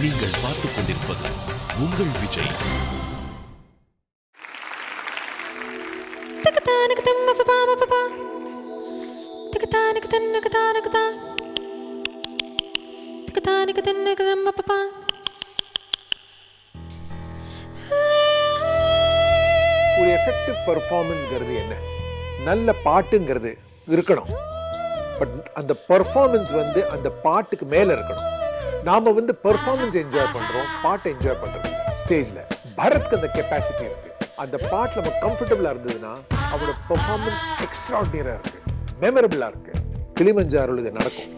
நீங்கள் பார்த்துக் கொண்டிருப்பது உங்கள் விஜய். ஒரு எஃபெக்டிவ் பெர்ஃபார்மன்ஸ்ங்கிறது என்ன? நல்ல பாட்டுங்கிறது இருக்கணும். பட் அந்த பெர்ஃபார்மன்ஸ் வந்து அந்த பாட்டுக்கு மேல இருக்கணும். நாம வந்து பெர்ஃபார்மன்ஸ் என்ஜாய் பண்றோம், பாட்டை என்ஜாய் பண்றோம். ஸ்டேஜ்ல பரத்க்கு அந்த கெப்பாசிட்டி இருக்கு. அந்த பாட்டு நம்ம கம்ஃபர்டபுளா இருந்ததுன்னா அவரோட பெர்ஃபார்மன்ஸ் எக்ஸ்ட்ராடினரியா இருக்கு, மெமரபிளா இருக்கு. கிளிமஞ்சாரோல இது நடக்கும்.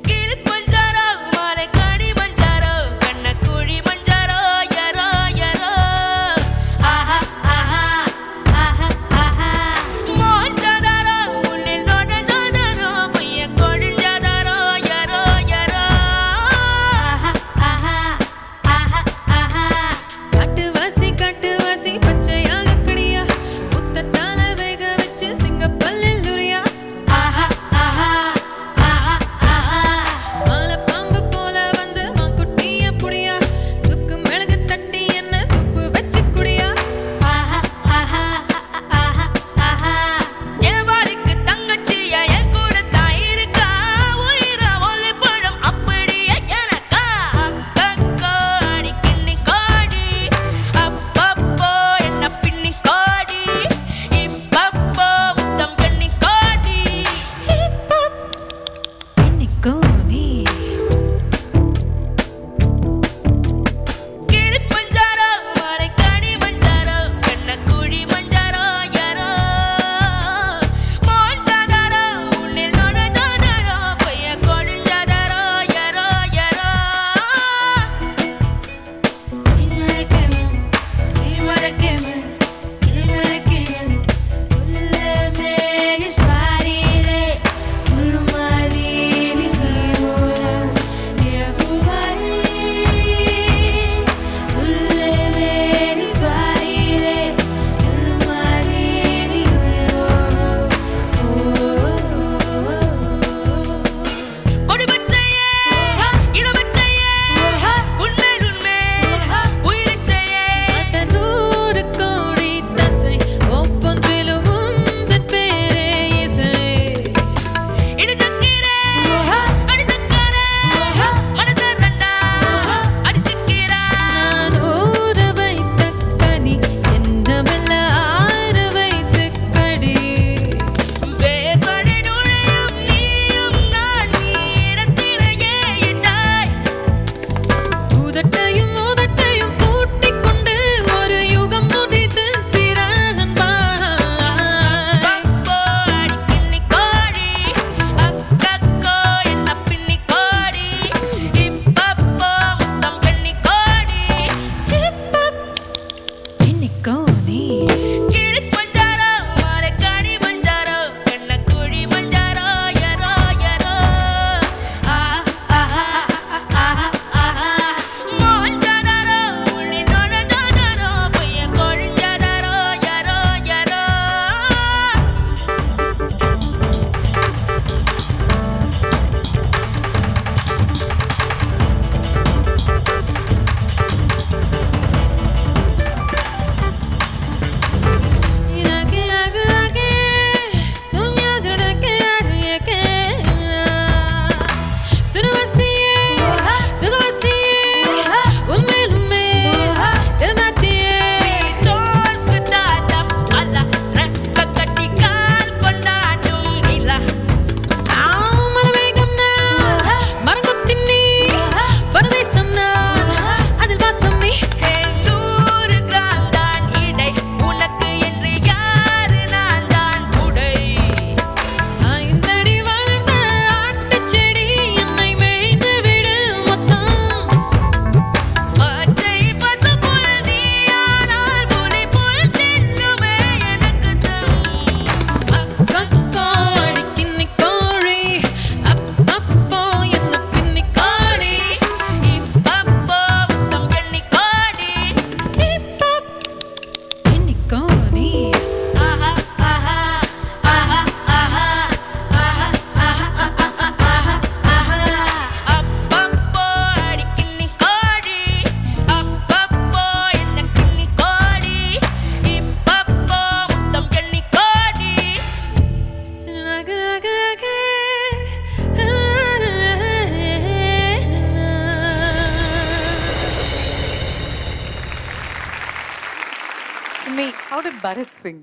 How did Bharat sing?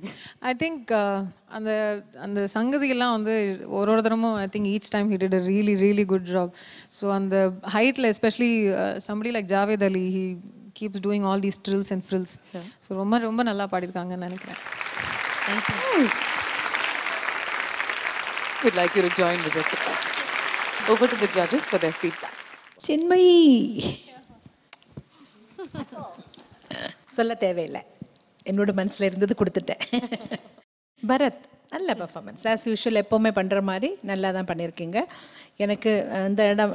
I think அந்த சங்கதியெல்லாம் வந்து ஒரு தரமும் I think each time he did a really good job. So on the heightல especially somebody like Javed Ali, he keeps doing all these trills and frills. So ரொம்ப நல்லா பாடிருக்காங்கன்னு நினைக்கிறேன். Thank you. Nice. We'd like you to join Vijay Prakash. Over to the judges for their feedback. Chinmayi சொல்ல தேவையில்லை, என்னோட மனசில் இருந்தது கொடுத்துட்டேன். பரத் நல்ல பர்ஃபார்மன்ஸ் ஆஸ் யூஷுவல், எப்போவுமே பண்ணுற மாதிரி நல்லா தான் பண்ணியிருக்கீங்க. எனக்கு அந்த இடம்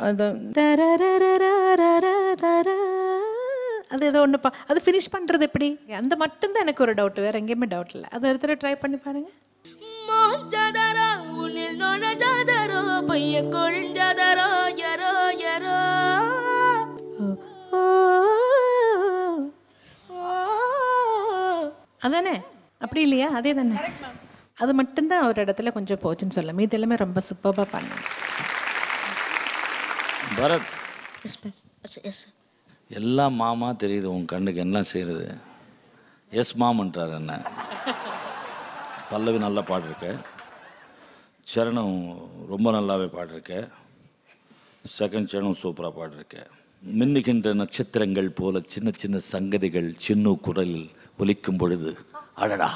அது ஏதோ ஒன்று அது ஃபினிஷ் பண்ணுறது எப்படி, அந்த மட்டும்தான் எனக்கு ஒரு டவுட், வேறு எங்கேயுமே டவுட் இல்லை. அது ஒரு தடவை ட்ரை பண்ணி பாருங்கள். அதானே, அப்படி இல்லையா? அதே தானே, அது மட்டும்தான் ஒரு இடத்துல கொஞ்சம் போச்சுன்னு சொல்ல, மீது எல்லாமே ரொம்ப சூப்பராக பண்ணேன். பரத், எல்லாம் மாமா தெரியுது உன் கண்ணுக்கு, என்ன செய்யறது? எஸ் மாமன்றார் என்ன. பல்லவி நல்லா பாடிருக்க, சரணம் ரொம்ப நல்லாவே பாடிருக்க, செகண்ட் சரணம் சூப்பராக பாடிருக்க. மின்னுகின்ற நட்சத்திரங்கள் போல சின்ன சின்ன சங்கதிகள் சின்ன குரலில் ஒலிக்கும் பொழுது அடடா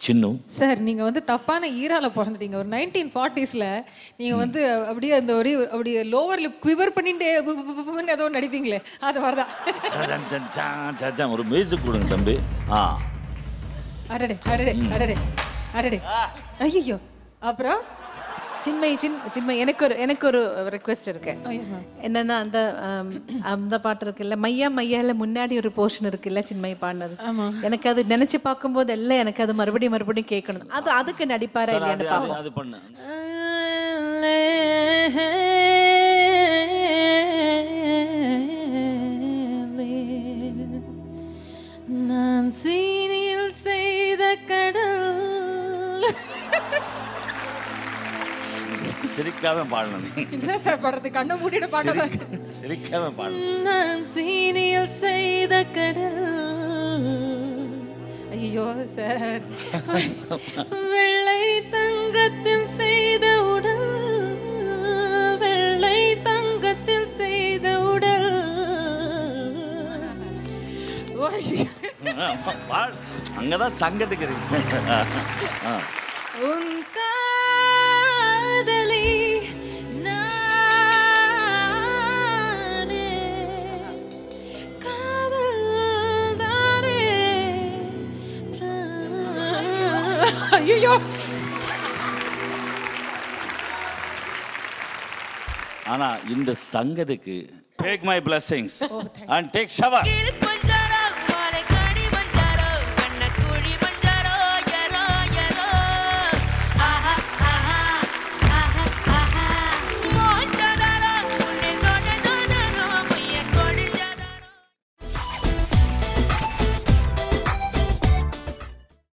சின்னு. சார் நீங்க வந்து தப்பான ஈரால பிறந்துட்டீங்க. ஒரு 1940sல நீங்க வந்து அப்படியே அந்த ஒரு அப்படியே லோவர் லிப் குவிவர் பண்ணிட்டே ஏதோ நடிப்பீங்களே, அது வரதான். ஒரு மியூசிக் கொடுங்க தம்பி. அடடே அடடே அடடே அடடே ஐயோ. அப்புறம் சின்மயி எனக்கு ஒரு ரெக்வெஸ்ட் இருக்கு. என்னன்னா அந்த பாட்டு இருக்குல்ல, மையா மையால முன்னாடி ஒரு போர்ஷன் இருக்குல்ல சின்மயி பாடினது, எனக்கு அது நினைச்சு பார்க்கும்போது எல்லாம் எனக்கு அது மறுபடியும் கேட்கணும். அதுக்கு நடிப்பாரா இல்லையான்னு பாப்போம். அது பண்ணு. நான் சீனியில் செய்த கடல். சிரிக்காம பாடணும். என்ன சார் பாடுறது, கண்ணை மூடிட்டு பாடுறது. சிரிக்காம பாடணும். நான் சீனியில் செய்த கடல். ஐயோ சார். வெள்ளை தங்கத்தில் செய்த உடல், வெள்ளை தங்கத்தில் செய்த உடல். அங்கதான் சங்கத்துக்கு இருக்கு. உன் காதலி நானே, காதல் தானே. ஐயோ. ஆனா இந்த சங்கத்துக்கு take my blessings and take shower.